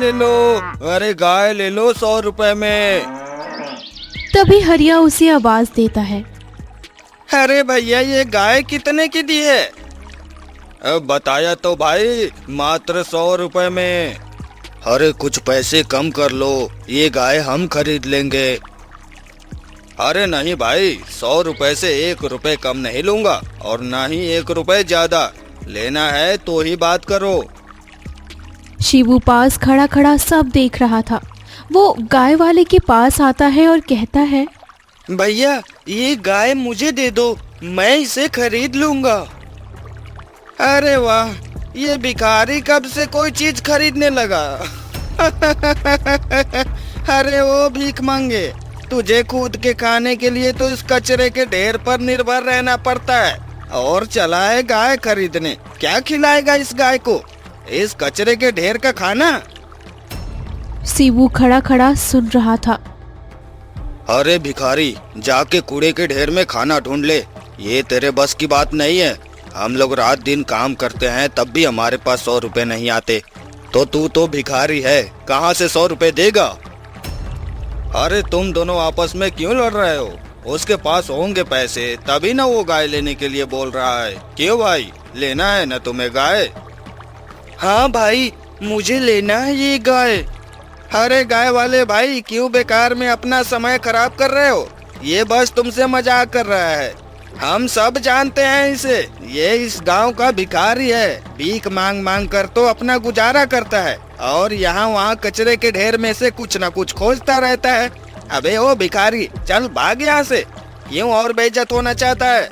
ले लो, अरे गाय ले लो 100 रुपए में। तभी हरिया उसे आवाज देता है। अरे भैया ये गाय कितने की दी है? अब बताया तो भाई, मात्र 100 रुपए में। अरे कुछ पैसे कम कर लो, ये गाय हम खरीद लेंगे। अरे नहीं भाई, 100 रुपए से 1 रुपए कम नहीं लूंगा और ना ही 1 रुपए ज्यादा। लेना है तो ही बात करो। शिबू पास खड़ा खड़ा सब देख रहा था। वो गाय वाले के पास आता है और कहता है, भैया ये गाय मुझे दे दो, मैं इसे खरीद लूंगा। अरे वाह, ये भिखारी कब से कोई चीज खरीदने लगा। अरे वो भीख मांगे, तुझे खुद के खाने के लिए तो इस कचरे के ढेर पर निर्भर रहना पड़ता है और चला है गाय खरीदने। क्या खिलाएगा इस गाय को इस कचरे के ढेर का खाना? शिबू खड़ा खड़ा सुन रहा था। अरे भिखारी, जाके कूड़े के ढेर में खाना ढूंढ ले, ये तेरे बस की बात नहीं है। हम लोग रात दिन काम करते हैं तब भी हमारे पास 100 रुपए नहीं आते, तो तू तो भिखारी है, कहाँ से 100 रुपए देगा? अरे तुम दोनों आपस में क्यों लड़ रहे हो? उसके पास होंगे पैसे तभी ना वो गाय लेने के लिए बोल रहा है। क्यों भाई, लेना है ना तुम्हें गाय? हाँ भाई, मुझे लेना है ये गाय। अरे गाय वाले भाई, क्यों बेकार में अपना समय खराब कर रहे हो? ये बस तुमसे मजाक कर रहा है, हम सब जानते हैं इसे। ये इस गांव का भिखारी है, भीख मांग मांग कर तो अपना गुजारा करता है और यहाँ वहाँ कचरे के ढेर में से कुछ न कुछ खोजता रहता है। अबे ओ भिखारी, चल भाग यहाँ से, क्यों और बेइज्जत होना चाहता है?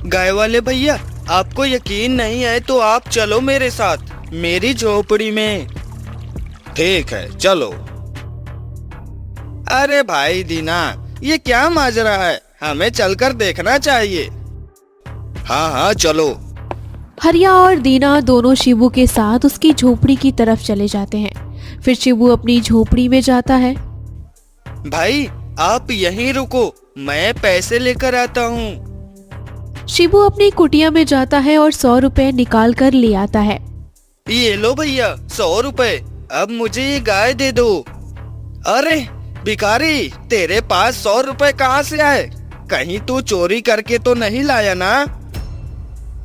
गाय वाले भैया, आपको यकीन नहीं है तो आप चलो मेरे साथ मेरी झोपड़ी में। ठीक है चलो। अरे भाई दीना, ये क्या माजरा है, हमें चलकर देखना चाहिए। हाँ हाँ चलो। हरिया और दीना दोनों शिबू के साथ उसकी झोपड़ी की तरफ चले जाते हैं। फिर शिबू अपनी झोपड़ी में जाता है। भाई आप यहीं रुको, मैं पैसे लेकर आता हूँ। शिबू अपनी कुटिया में जाता है और 100 रुपए निकाल कर ले आता है। ये लो भैया 100 रुपए, अब मुझे ये गाय दे दो। अरे भिखारी, तेरे पास 100 रुपए कहाँ से आए? कहीं तू चोरी करके तो नहीं लाया ना?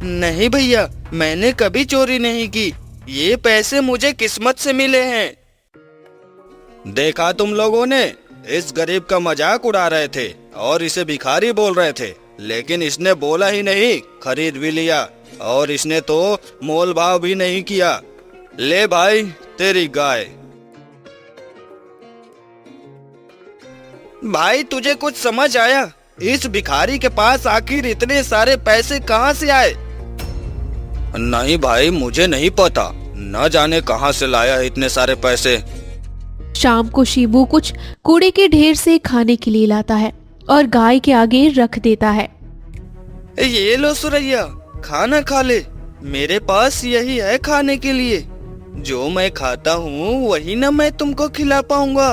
नहीं भैया, मैंने कभी चोरी नहीं की, ये पैसे मुझे किस्मत से मिले हैं। देखा तुम लोगों ने, इस गरीब का मजाक उड़ा रहे थे और इसे भिखारी बोल रहे थे, लेकिन इसने बोला ही नहीं, खरीद भी लिया और इसने तो मोल भाव भी नहीं किया। ले भाई तेरी गाय। भाई तुझे कुछ समझ आया? इस भिखारी के पास आखिर इतने सारे पैसे कहाँ से आए? नहीं भाई, मुझे नहीं पता, न जाने कहाँ से लाया इतने सारे पैसे। शाम को शिबू कुछ कूड़े के ढेर से खाने के लिए लाता है और गाय के आगे रख देता है। ये लो सुरैया, खाना खा ले, मेरे पास यही है खाने के लिए। जो मैं खाता हूँ वही ना मैं तुमको खिला पाऊंगा।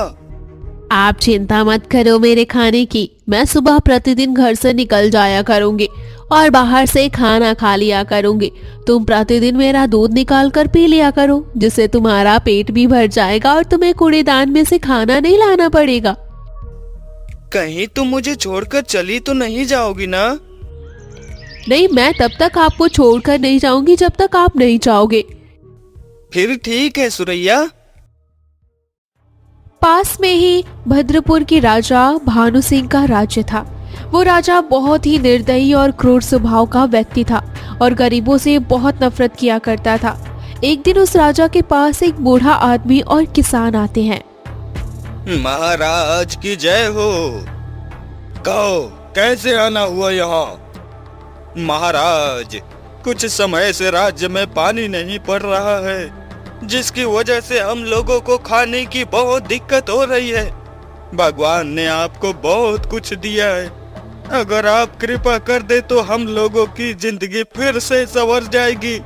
आप चिंता मत करो मेरे खाने की, मैं सुबह प्रतिदिन घर से निकल जाया करूंगी और बाहर से खाना खा लिया करूंगी। तुम प्रतिदिन मेरा दूध निकाल कर पी लिया करो, जिससे तुम्हारा पेट भी भर जाएगा और तुम्हें कूड़ेदान में से खाना नहीं लाना पड़ेगा। कहीं तुम मुझे छोड़कर चली तो नहीं जाओगी ना? नहीं, मैं तब तक आपको छोड़कर नहीं जाऊंगी जब तक आप नहीं चाहोगे। फिर ठीक है सुरैया। पास में ही भद्रपुर के राजा भानु सिंह का राज्य था। वो राजा बहुत ही निर्दयी और क्रूर स्वभाव का व्यक्ति था और गरीबों से बहुत नफरत किया करता था। एक दिन उस राजा के पास एक बूढ़ा आदमी और किसान आते हैं। महाराज की जय हो। कहो कैसे आना हुआ यहाँ? महाराज, कुछ समय से राज्य में पानी नहीं पड़ रहा है, जिसकी वजह से हम लोगों को खाने की बहुत दिक्कत हो रही है। भगवान ने आपको बहुत कुछ दिया है, अगर आप कृपा कर दे तो हम लोगों की जिंदगी फिर से संवर जाएगी।